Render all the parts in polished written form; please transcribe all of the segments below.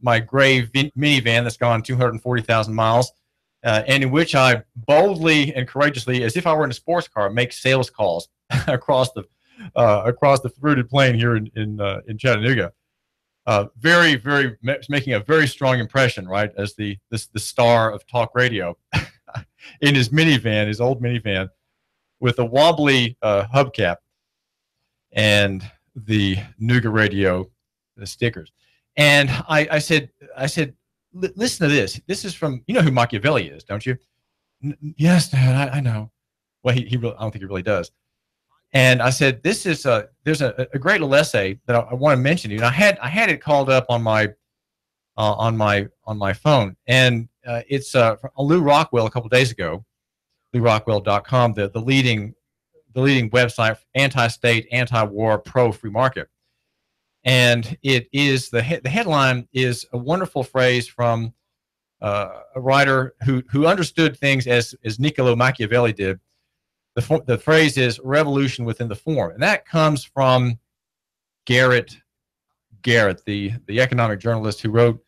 my gray minivan that's gone 240,000 miles, and in which I boldly and courageously, as if I were in a sports car, make sales calls across the fruited plain here in Chattanooga. Making a very strong impression, right, as the star of talk radio in his minivan, his old minivan, with a wobbly hubcap and the Nooga radio, the stickers. And I said, listen to this. This is from, you know who Machiavelli is, don't you? Yes, Dad, I know. Well, he really, I don't think he really does. And I said, this is there's a great little essay that I want to mention to you. And I had it called up on my phone, and it's from Lou Rockwell a couple of days ago, LouRockwell.com, the leading website, anti-state, anti-war, pro-free market. And it is the headline is a wonderful phrase from a writer who understood things as Niccolo Machiavelli did. The phrase is revolution within the form, and that comes from Garrett, the economic journalist who wrote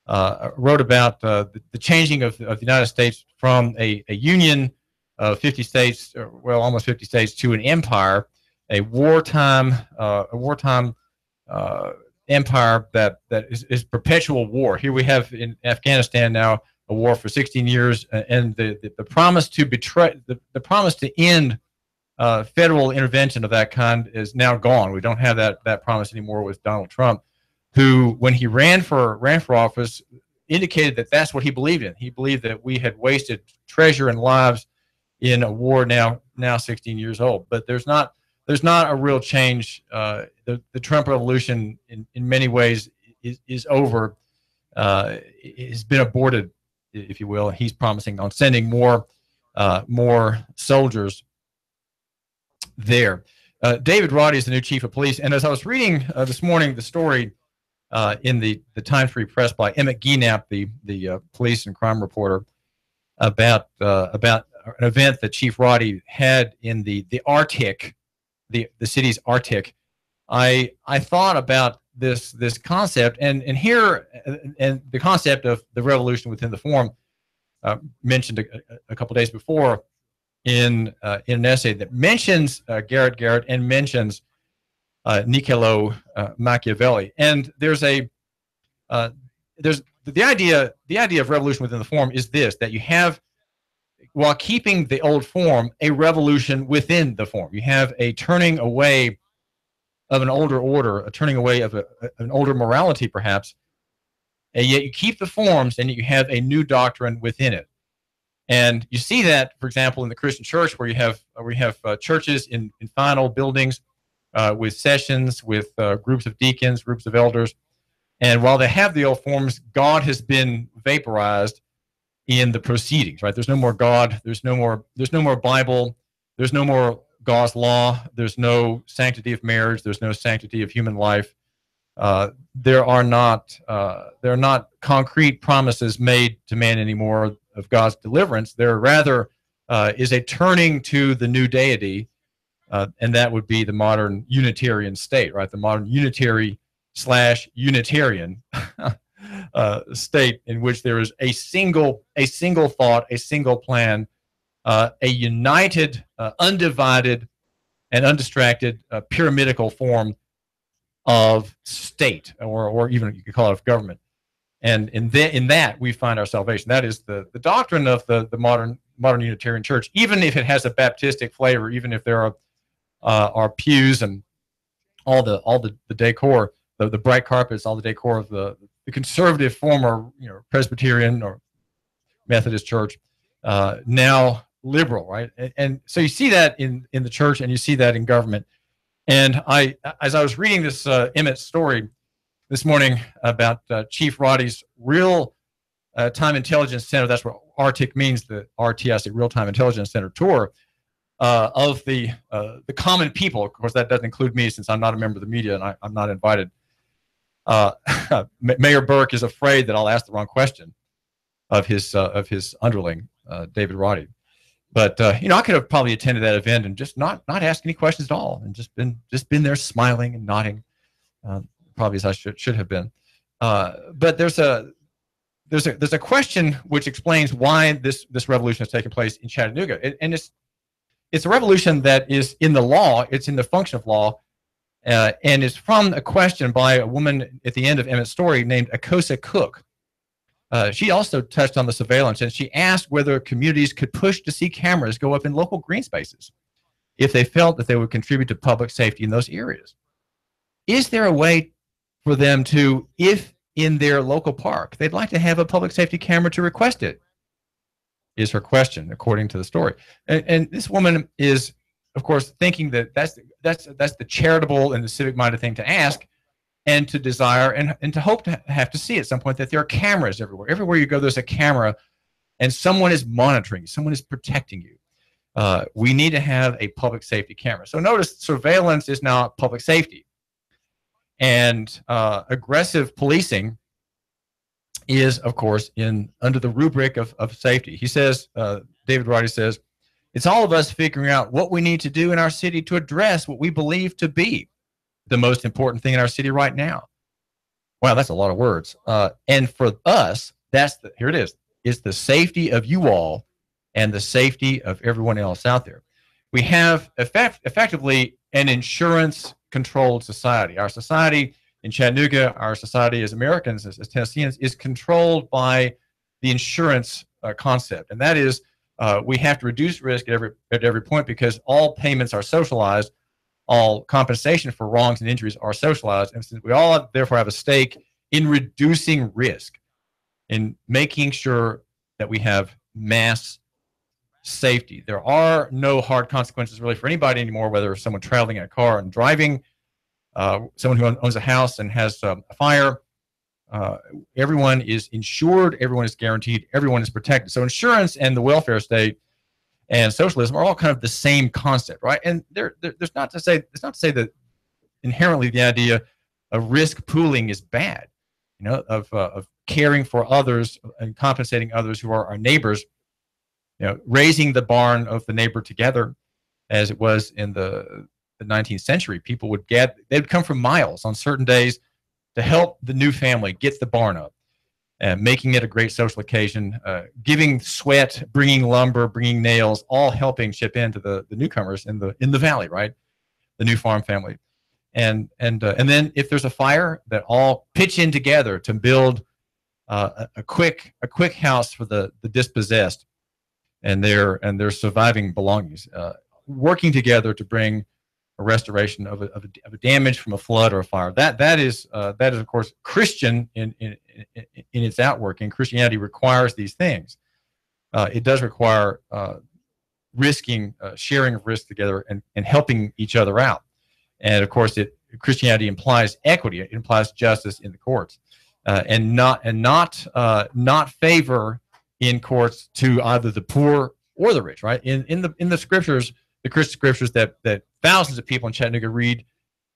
about the changing of the United States from a union of 50 states, well, almost 50 states, to an empire, a wartime empire that is perpetual war. Here we have in Afghanistan now a war for 16 years, and the promise to the promise to end federal intervention of that kind is now gone. We don't have that promise anymore with Donald Trump, who, when he ran for office, indicated that that's what he believed in. He believed that we had wasted treasure and lives in a war now 16 years old. But there's not a real change. The Trump revolution in many ways is over. It's been aborted, if you will. He's promising on sending more soldiers there. David Roddy is the new chief of police. And as I was reading this morning the story in the Times Free Press by Emmett Gienap, the police and crime reporter, about an event that Chief Roddy had in the Arctic, the city's Arctic, I thought about this concept and the concept of the revolution within the form, mentioned a couple days before in an essay that mentions Garrett and mentions Niccolo Machiavelli. And there's the idea of revolution within the form is this, that you have, while keeping the old form, a revolution within the form. You have a turning away of an older order, a turning away of an older morality, perhaps, and yet you keep the forms and you have a new doctrine within it. And you see that, for example, in the Christian church, where you have churches in final buildings with sessions, with groups of deacons, groups of elders. And while they have the old forms, God has been vaporized in the proceedings, right? There's no more God. There's no more Bible. There's no more God's law. There's no sanctity of marriage. There's no sanctity of human life. There are not concrete promises made to man anymore of God's deliverance. There rather is a turning to the new deity, and that would be the modern Unitarian state, right? The modern Unitarian state, in which there is a single thought, a single plan, a united, undivided, and undistracted pyramidical form of state, or even you could call it government. And in that we find our salvation. That is the doctrine of the modern Unitarian Church, even if it has a Baptistic flavor, even if there are pews and all the decor, the bright carpets, all the decor of the conservative former Presbyterian or Methodist Church, now liberal, right? And so you see that in the church, and you see that in government. And as I was reading this Emmett story this morning about Chief Roddy's real time intelligence center, that's what RTIC means, the RTIC, Real Time Intelligence Center tour of the common people. Of course, that doesn't include me, since I'm not a member of the media and I'm not invited. Mayor Burke is afraid that I'll ask the wrong question of his underling, David Roddy. But I could have probably attended that event and just not asked any questions at all, and just been there smiling and nodding, probably as I should have been. But there's a question which explains why this revolution has taken place in Chattanooga, and it's a revolution that is in the law. It's in the function of law, and it's from a question by a woman at the end of Emmett's story named Akosa Cook. She also touched on the surveillance, and she asked whether communities could push to see cameras go up in local green spaces if they felt that they would contribute to public safety in those areas. Is there a way for them to, if in their local park they'd like to have a public safety camera, to request it? Is her question, according to the story. And this woman is, of course, thinking that that's the charitable and the civic-minded thing to ask, and to desire and to hope to have to see at some point that there are cameras everywhere. Everywhere you go, there's a camera, and someone is monitoring you. Someone is protecting you. We need to have a public safety camera. So notice surveillance is now public safety. And aggressive policing is, of course, under the rubric of safety. He says, David Roddy says, it's all of us figuring out what we need to do in our city to address what we believe to be the most important thing in our city right now. Wow, that's a lot of words. And for us, here it is. It's the safety of you all and the safety of everyone else out there. We have effectively an insurance-controlled society. Our society in Chattanooga, our society as Americans, as Tennesseans, is controlled by the insurance concept. And that is, we have to reduce risk at every point, because all payments are socialized. All compensation for wrongs and injuries are socialized, and since we all therefore have a stake in reducing risk, in making sure that we have mass safety. There are no hard consequences really for anybody anymore, whether someone traveling in a car and driving, someone who owns a house and has a fire. Everyone is insured, everyone is guaranteed, everyone is protected. So insurance and the welfare state and socialism are all kind of the same concept, right? And there's not to say that inherently the idea of risk pooling is bad, of caring for others and compensating others who are our neighbors, raising the barn of the neighbor together, as it was in the 19th century. People they'd come from miles on certain days to help the new family get the barn up, and making it a great social occasion, giving sweat, bringing lumber, bringing nails, all helping chip into the newcomers in the valley, right? The new farm family, and then if there's a fire, that all pitch in together to build a quick house for the dispossessed and their surviving belongings, working together to bring a restoration of a damage from a flood or a fire. That is of course Christian in its outworking. Christianity requires these things. It does require sharing of risk together and helping each other out. And of course, Christianity implies equity. It implies justice in the courts, and not favor in courts to either the poor or the rich. Right? In the scriptures, the Christian scriptures that thousands of people in Chattanooga read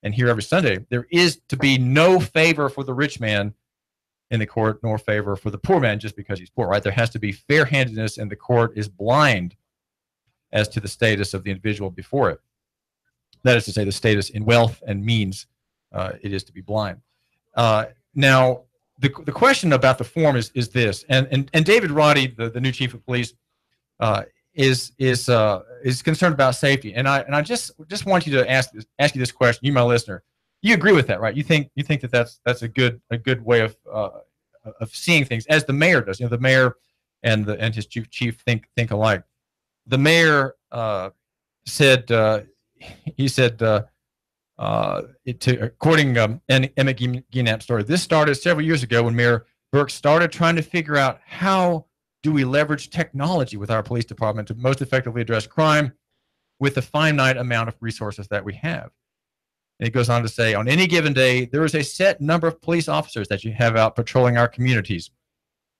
and hear every Sunday, there is to be no favor for the rich man in the court, nor favor for the poor man just because he's poor, right? There has to be fair-handedness, and the court is blind as to the status of the individual before it. That is to say, the status in wealth and means, it is to be blind. Now, the question about the form is this, and David Roddy, the new chief of police, is concerned about safety, and I just want you to ask you this question, you, my listener. You agree with that, right? You think that that's a good way of seeing things, as the mayor does. The mayor and his chief think alike. The mayor said according Emmett Ginnap's story, this started several years ago when Mayor Burke started trying to figure out how do we leverage technology with our police department to most effectively address crime with the finite amount of resources that we have. And it goes on to say, on any given day, there is a set number of police officers that you have out patrolling our communities,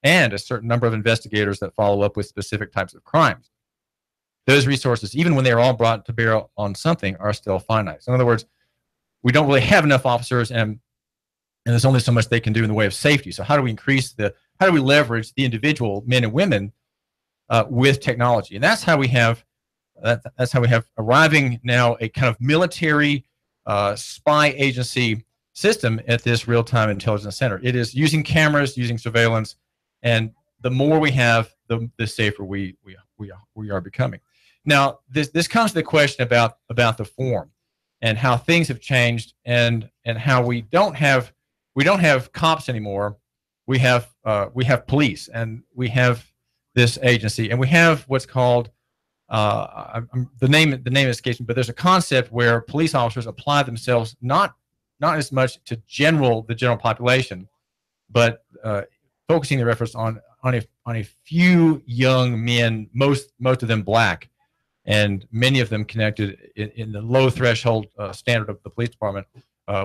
and a certain number of investigators that follow up with specific types of crimes. Those resources, even when they are all brought to bear on something, are still finite. So in other words, we don't really have enough officers, and there's only so much they can do in the way of safety. So how do we leverage the individual men and women with technology? And that's how we have arriving now a kind of military spy agency system at this real-time intelligence center. It is using cameras, using surveillance, and the more we have, the safer we are becoming. Now, this comes to the question about the form and how things have changed, and how we don't have cops anymore. We have police, and we have this agency, and we have what's called the name escapes me, but there's a concept where police officers apply themselves not as much to the general population, but focusing their efforts on a few young men, most of them black, and many of them connected in the low threshold standard of the police department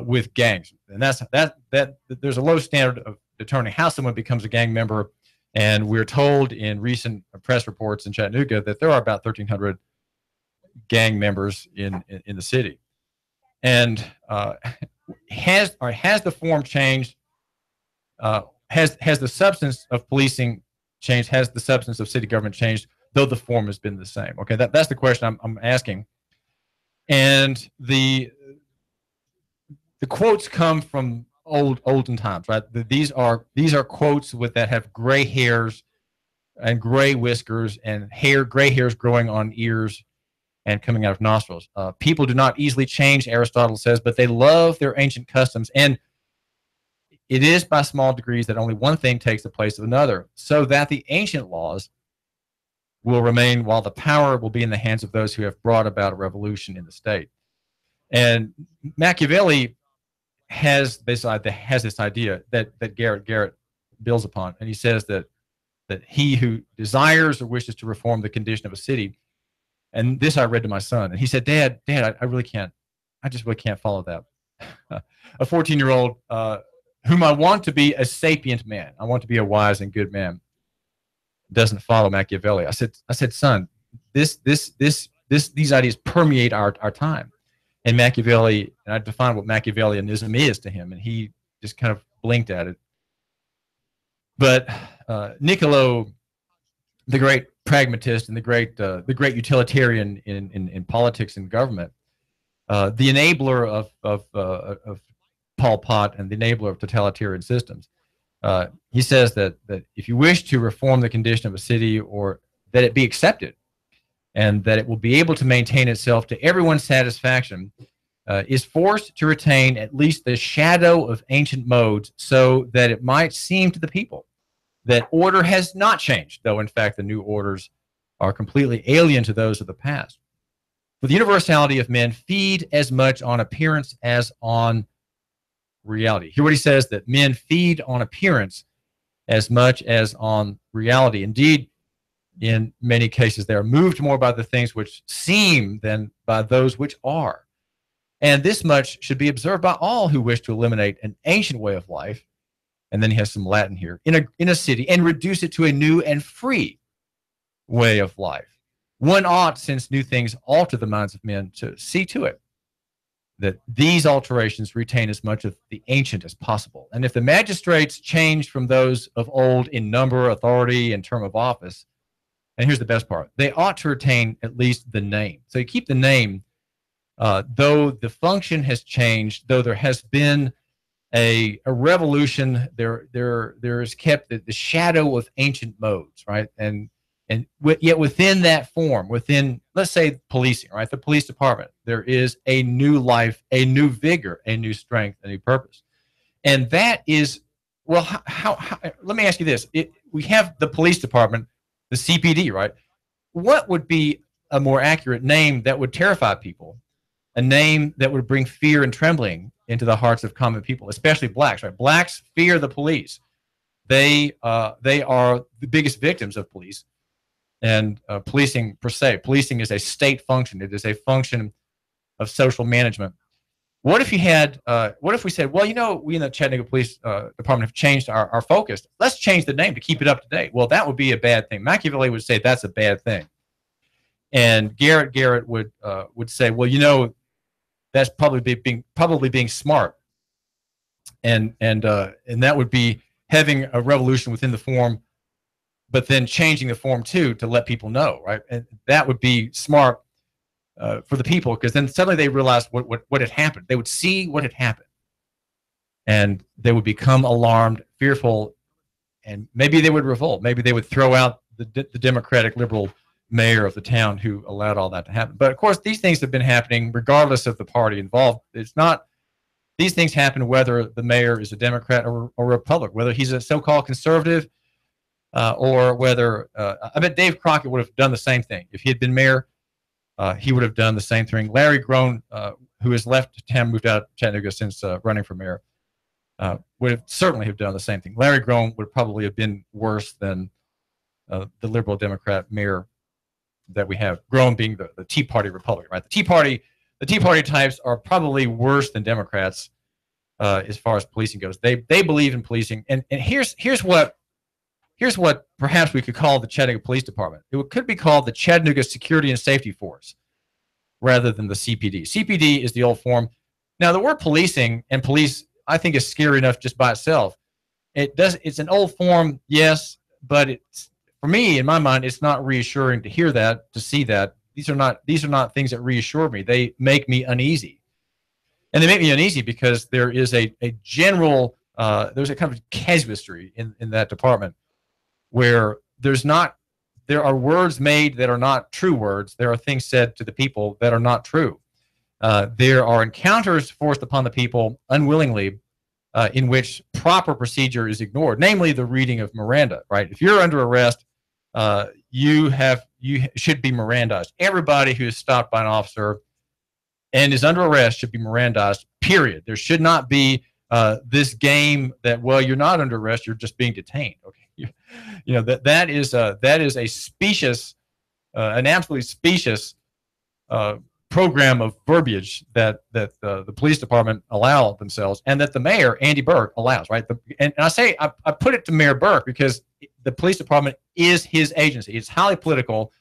with gangs. And that there's a low standard of determining how someone becomes a gang member. And we're told in recent press reports in Chattanooga that there are about 1,300 gang members in the city. And has the form changed? Has the substance of policing changed? Has the substance of city government changed, though the form has been the same? Okay, that's the question I'm asking. And the quotes come from olden times, right? These are quotes that have gray hairs and gray whiskers and gray hairs growing on ears and coming out of nostrils. People do not easily change, Aristotle says, but they love their ancient customs. And it is by small degrees that only one thing takes the place of another, so that the ancient laws will remain while the power will be in the hands of those who have brought about a revolution in the state. And Machiavelli has this idea that Garrett builds upon, and he says that he who desires or wishes to reform the condition of a city, and this I read to my son, and he said, Dad, I just really can't follow that. A 14-year-old whom I want to be a sapient man, I want to be a wise and good man, doesn't follow Machiavelli. I said, son, these ideas permeate our time. And Machiavelli, and I defined what Machiavellianism is to him, and he just kind of blinked at it. But Niccolo, the great pragmatist and the great utilitarian in politics and government, the enabler of Pol Pot and the enabler of totalitarian systems, he says that if you wish to reform the condition of a city, or that it be accepted, and that it will be able to maintain itself to everyone's satisfaction, is forced to retain at least the shadow of ancient modes, so that it might seem to the people that order has not changed, though in fact the new orders are completely alien to those of the past. For the universality of men feed as much on appearance as on reality. Hear what he says, that men feed on appearance as much as on reality. Indeed, in many cases, they are moved more by the things which seem than by those which are. And this much should be observed by all who wish to eliminate an ancient way of life, and then he has some Latin here, in a city, and reduce it to a new and free way of life. One ought, since new things alter the minds of men, to see to it that these alterations retain as much of the ancient as possible. And if the magistrates change from those of old in number, authority, and term of office, and here's the best part, they ought to retain at least the name. So you keep the name, though the function has changed, though there has been a revolution, there is kept the shadow of ancient modes, right? And yet within that form, within, let's say, policing, right, the police department, there is a new life, a new vigor, a new strength, a new purpose. And that is, well, how let me ask you this. We have the police department, the CPD, right? What would be a more accurate name that would terrify people? A name that would bring fear and trembling into the hearts of common people, especially blacks, right? Blacks fear the police. They are the biggest victims of police. And policing per se. Policing is a state function. It is a function of social management. What if you had? What if we said, well, you know, we in the Chattanooga Police Department have changed our focus. Let's change the name to keep it up to date. Well, that would be a bad thing. Machiavelli would say that's a bad thing. And Garrett would say, well, you know, that's probably being smart. And that would be having a revolution within the form, but then changing the form too to let people know, right? And that would be smart for the people, because then suddenly they realized what had happened. They would see what had happened. and they would become alarmed, fearful, and maybe they would revolt. Maybe they would throw out the Democratic liberal mayor of the town who allowed all that to happen. But of course, these things have been happening regardless of the party involved. It's not, these things happen whether the mayor is a Democrat or Republican, whether he's a so-called conservative or whether, I bet Dave Crockett would have done the same thing. If he had been mayor, he would have done the same thing. Larry Groen, who has left town, moved out of Chattanooga since running for mayor, would have certainly have done the same thing. Larry Groen would probably have been worse than the liberal Democrat mayor that we have. Groen being the Tea Party Republican, right? The Tea Party types are probably worse than Democrats as far as policing goes. They believe in policing, and here's what perhaps we could call the Chattanooga Police Department. It could be called the Chattanooga Security and Safety Force rather than the CPD. CPD is the old form. Now, the word policing and police, I think, is scary enough just by itself. It's an old form, yes, but it's, for me, in my mind, it's not reassuring to hear that, to see that. These are not things that reassure me. They make me uneasy, and they make me uneasy because there is a general there's a kind of casuistry in that department where there are words made that are not true words. There are things said to the people that are not true. There are encounters forced upon the people unwillingly in which proper procedure is ignored, namely the reading of Miranda, right? If you're under arrest, you should be Mirandized. Everybody who is stopped by an officer and is under arrest should be Mirandized, period. There should not be this game that, well, you're not under arrest, you're just being detained. Okay, you know, that is a specious, an absolutely specious program of verbiage that the police department allow themselves, and that the mayor, Andy Burke, allows, right? And I say I put it to Mayor Burke because the police department is his agency. It's highly political.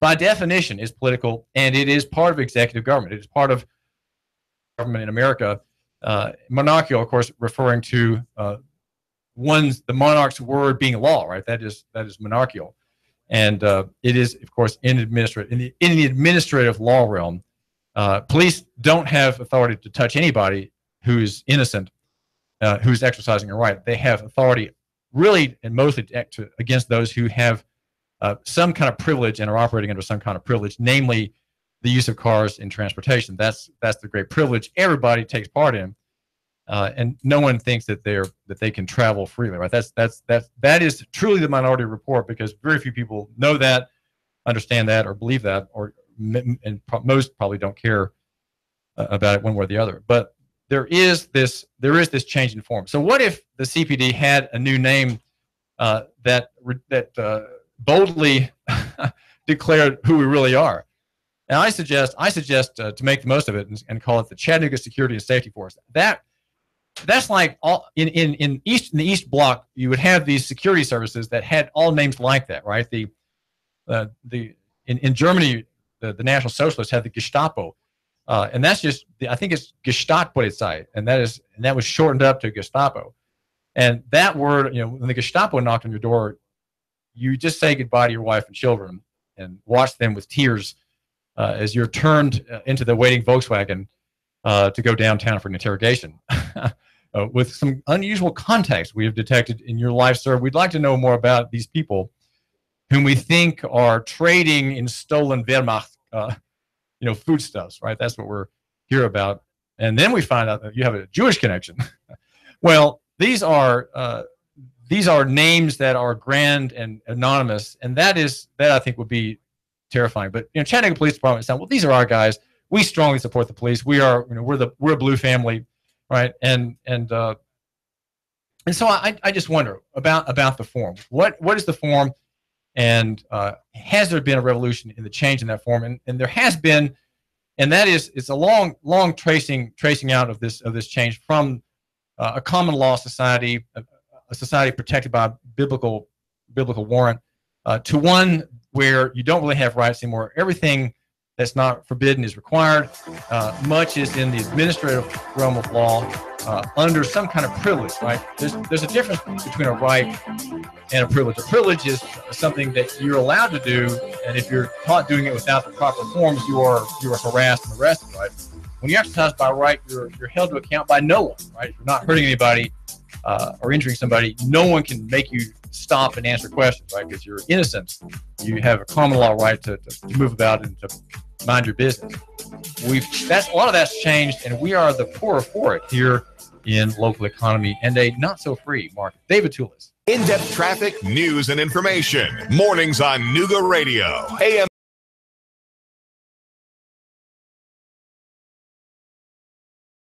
By definition, is political, and it is part of executive government. It is part of government in America. Monarchical, of course, referring to the monarch's word being law, right? That is monarchical. And it is, of course, in the administrative law realm. Police don't have authority to touch anybody who's innocent, who's exercising a right. They have authority, really, and mostly against those who have some kind of privilege and are operating under some kind of privilege, namely the use of cars in transportation. That's the great privilege everybody takes part in, and no one thinks that they can travel freely, right? That is truly the Minority Report, because very few people know that, understand that, or believe that, and most probably don't care about it one way or the other. But there is this change in form. So what if the CPD had a new name that boldly declared who we really are? And I suggest to make the most of it and call it the Chattanooga Security and Safety Force. That's like all in the East Bloc, you would have these security services that had all names like that, right? In Germany, the National Socialists had the Gestapo, and that's just I think it's Gestapolizei, and that was shortened up to Gestapo. And that word, you know, when the Gestapo knocked on your door, you just say goodbye to your wife and children and watch them with tears as you're turned into the waiting Volkswagen to go downtown for an interrogation. With some unusual context we have detected in your life, sir, we'd like to know more about these people whom we think are trading in stolen Wehrmacht, foodstuffs, right? That's what we're here about. And then we find out that you have a Jewish connection. Well, these are names that are grand and anonymous, and that I think would be terrifying. But Chattanooga Police Department said, well, these are our guys. We strongly support the police. We are, we're a blue family, right? And so I just wonder about the form. What is the form, and has there been a revolution in the change in that form? And there has been, and that is, it's a long tracing out of this change from a common law society, a society protected by biblical warrant, to one where you don't really have rights anymore. Everything that's not forbidden is required. Much is in the administrative realm of law under some kind of privilege, right? There's a difference between a right and a privilege. A privilege is something that you're allowed to do, and if you're caught doing it without the proper forms, you are harassed and arrested, right? When you exercise by right, you're held to account by no one, right? If you're not hurting anybody or injuring somebody, no one can make you stop and answer questions, right? Because you're innocent. You have a common law right to move about and to mind your business. A lot of that's changed, and we are the poorer for it here in local economy and a not so free market. David Tulis. In-depth traffic, news, and information. Mornings on Nooga Radio, AM